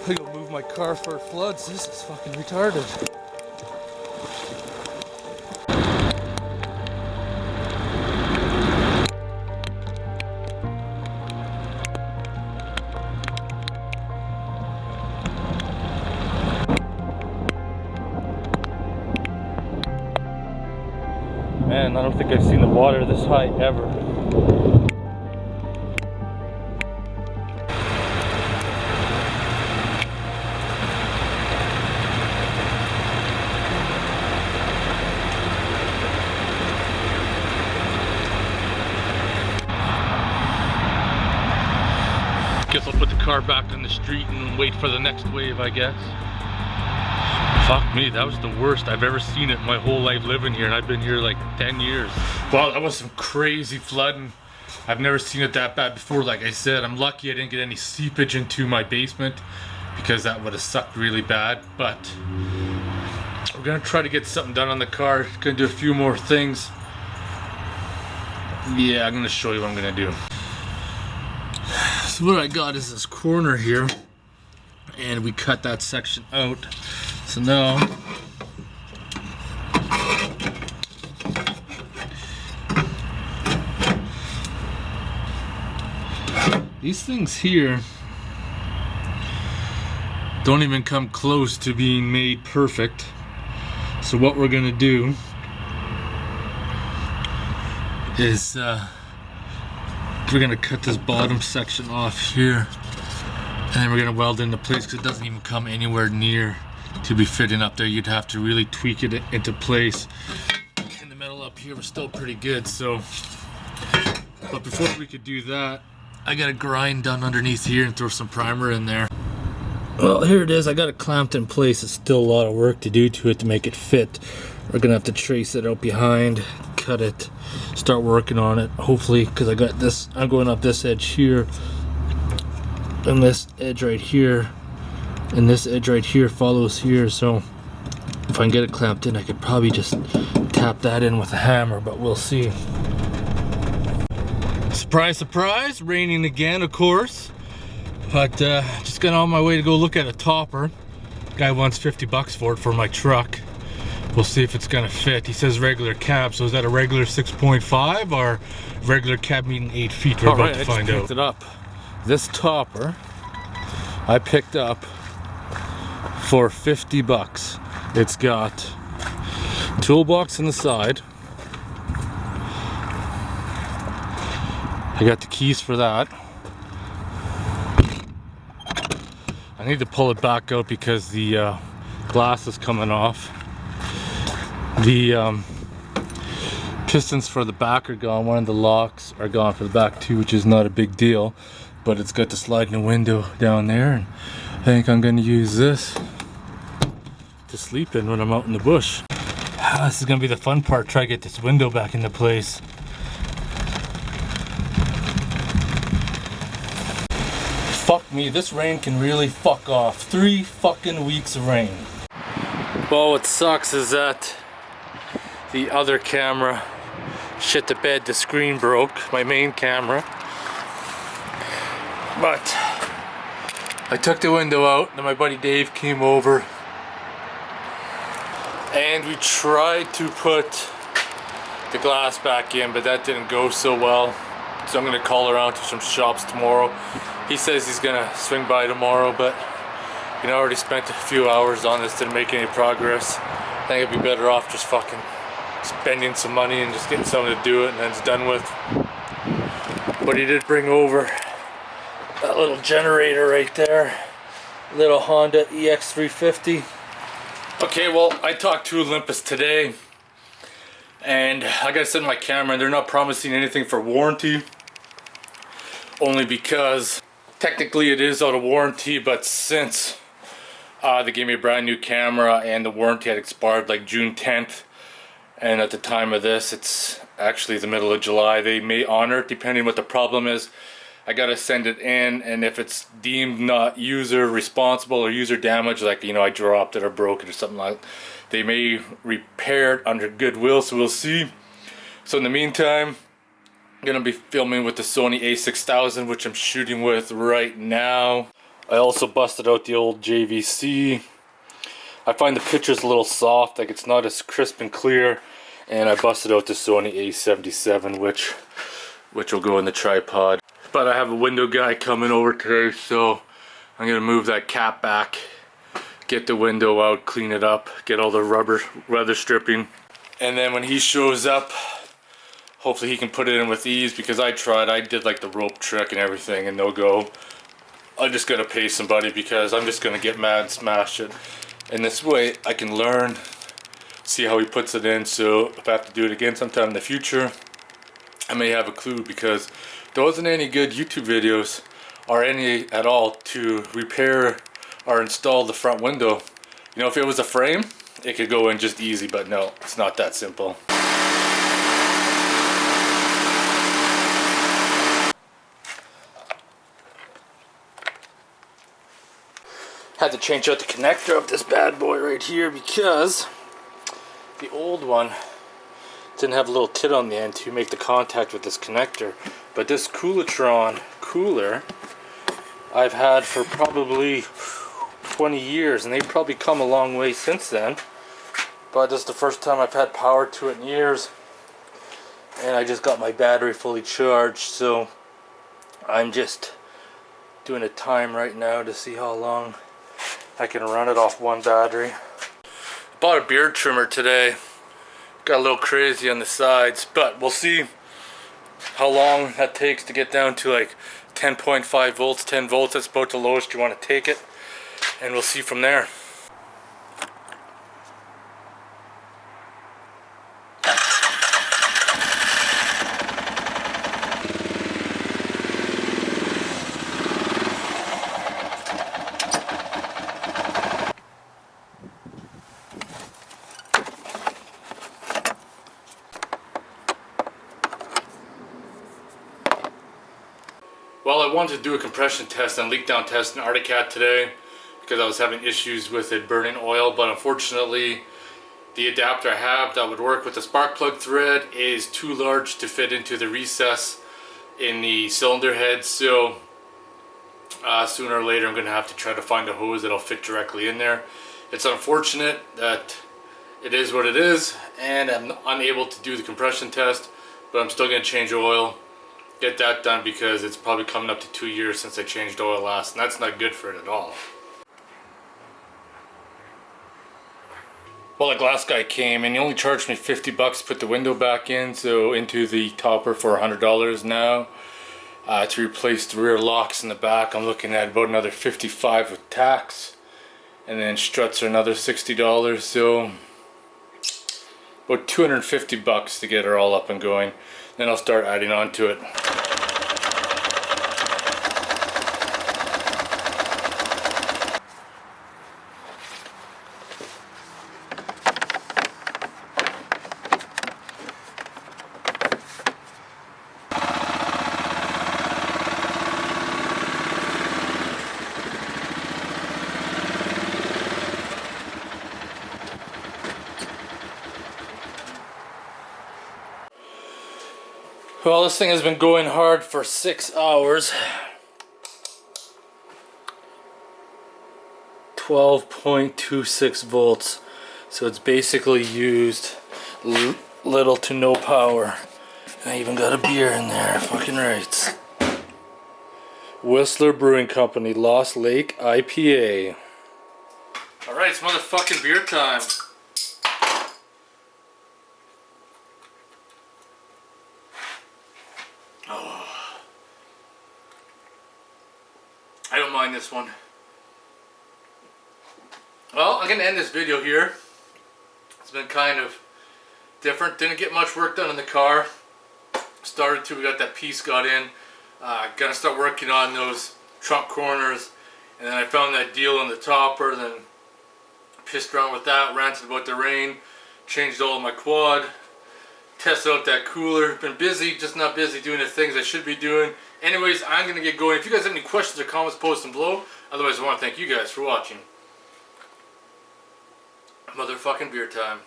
I gotta move my car for it floods. This is fucking retarded. Man, I don't think I've seen the water this high ever. Guess I'll put the car back on the street and wait for the next wave, I guess. Fuck me, that was the worst I've ever seen it my whole life living here, and I've been here like 10 years. Wow, that was some crazy flooding. I've never seen it that bad before. Like I said, I'm lucky I didn't get any seepage into my basement because that would have sucked really bad. But we're gonna try to get something done on the car. Gonna do a few more things. Yeah, I'm gonna show you what I'm gonna do. So what I got is this corner here, and we cut that section out. So now these things here don't even come close to being made perfect. So what we're gonna do is we're gonna cut this bottom section off here, and then we're gonna weld it into place because it doesn't even come anywhere near to be fitting up there. You'd have to really tweak it into place. In the middle up here was still pretty good, so. But before we could do that, I got a grind done underneath here and throw some primer in there. Well, here it is. I got it clamped in place. It's still a lot of work to do to it to make it fit. We're gonna have to trace it out behind, cut it, start working on it. Hopefully, because I got this, I'm going up this edge here, and this edge right here, and this edge right here follows here. So if I can get it clamped in, I could probably just tap that in with a hammer, but we'll see. Surprise, surprise, raining again, of course. But just got on my way to go look at a topper. Guy wants 50 bucks for it for my truck. We'll see if it's gonna fit. He says regular cab, so is that a regular 6.5 or regular cab meeting 8 feet? We're about to find out. I just picked it up. This topper I picked up for 50 bucks. It's got toolbox on the side. I got the keys for that. I need to pull it back out because the glass is coming off. The pistons for the back are gone. One of the locks are gone for the back too, which is not a big deal. But it's got the sliding window down there, and I think I'm going to use this to sleep in when I'm out in the bush. This is going to be the fun part, try to get this window back into place. Fuck me, this rain can really fuck off. 3 fucking weeks of rain. Well, what sucks is that the other camera shit the bed, the screen broke, my main camera. But I took the window out, then my buddy Dave came over and we tried to put the glass back in, but that didn't go so well. So I'm gonna call around to some shops tomorrow. He says he's gonna swing by tomorrow, but you know, I already spent a few hours on this, didn't make any progress. I think I'd be better off just fucking spending some money and just getting someone to do it and then it's done with. But he did bring over that little generator right there, little Honda EX350. Okay, well, I talked to Olympus today and I gotta send my camera and they're not promising anything for warranty, only because technically it is out of warranty, but since they gave me a brand new camera and the warranty had expired like June 10th, and at the time of this it's actually the middle of July, they may honor it depending what the problem is. I gotta send it in, and if it's deemed not user responsible or user damage, like, you know, I dropped it or broke it or something like that, they may repair it under goodwill, so we'll see. So in the meantime, I'm gonna be filming with the Sony a6000, which I'm shooting with right now. I also busted out the old JVC. I find the picture's a little soft, like it's not as crisp and clear. And I busted out the Sony A77, which will go in the tripod. But I have a window guy coming over today, so I'm gonna move that cap back, get the window out, clean it up, get all the weather stripping. And then when he shows up, hopefully he can put it in with ease, because I tried. I did like the rope trick and everything and no go. I just gotta pay somebody because I'm just gonna get mad and smash it. And this way I can learn, see how he puts it in, so if I have to do it again sometime in the future, I may have a clue, because there wasn't any good YouTube videos or any at all to repair or install the front window. You know, if it was a frame, it could go in just easy, but no, it's not that simple. Had to change out the connector of this bad boy right here, because the old one didn't have a little tit on the end to make the contact with this connector. But this Coolatron cooler I've had for probably 20 years, and they've probably come a long way since then. But this is the first time I've had power to it in years, and I just got my battery fully charged, so I'm just doing a time right now to see how long I can run it off one battery. Bought a beard trimmer today. Got a little crazy on the sides, but we'll see how long that takes to get down to like 10.5 volts, 10 volts. That's about the lowest you want to take it, and we'll see from there. Well, I wanted to do a compression test and leak down test in Arctic Cat today because I was having issues with it burning oil, but unfortunately the adapter I have that would work with the spark plug thread is too large to fit into the recess in the cylinder head, so sooner or later I'm going to have to try to find a hose that'll fit directly in there. It's unfortunate that it is what it is, and I'm unable to do the compression test, but I'm still going to change oil, get that done, because it's probably coming up to 2 years since I changed oil last, and that's not good for it at all. Well, the glass guy came and he only charged me 50 bucks to put the window back in, so into the topper for $100 now. To replace the rear locks in the back, I'm looking at about another 55 with tax, and then struts are another $60, so about 250 bucks to get her all up and going. Then I'll start adding on to it. Well, this thing has been going hard for 6 hours. 12.26 volts. So it's basically used little to no power. And I even got a beer in there, fucking rights. Whistler Brewing Company, Lost Lake IPA. Alright, it's motherfucking beer time. I don't mind this one. Well, I'm going to end this video here. It's been kind of different. Didn't get much work done in the car. Started to, we got that piece got in. Gonna start working on those trunk corners. And then I found that deal on the topper. Then pissed around with that, ranted about the rain. Changed all of my quad. Tested out that cooler. Been busy, just not busy doing the things I should be doing. Anyways, I'm going to get going. If you guys have any questions or comments, post them below. Otherwise, I want to thank you guys for watching. Motherfucking beer time.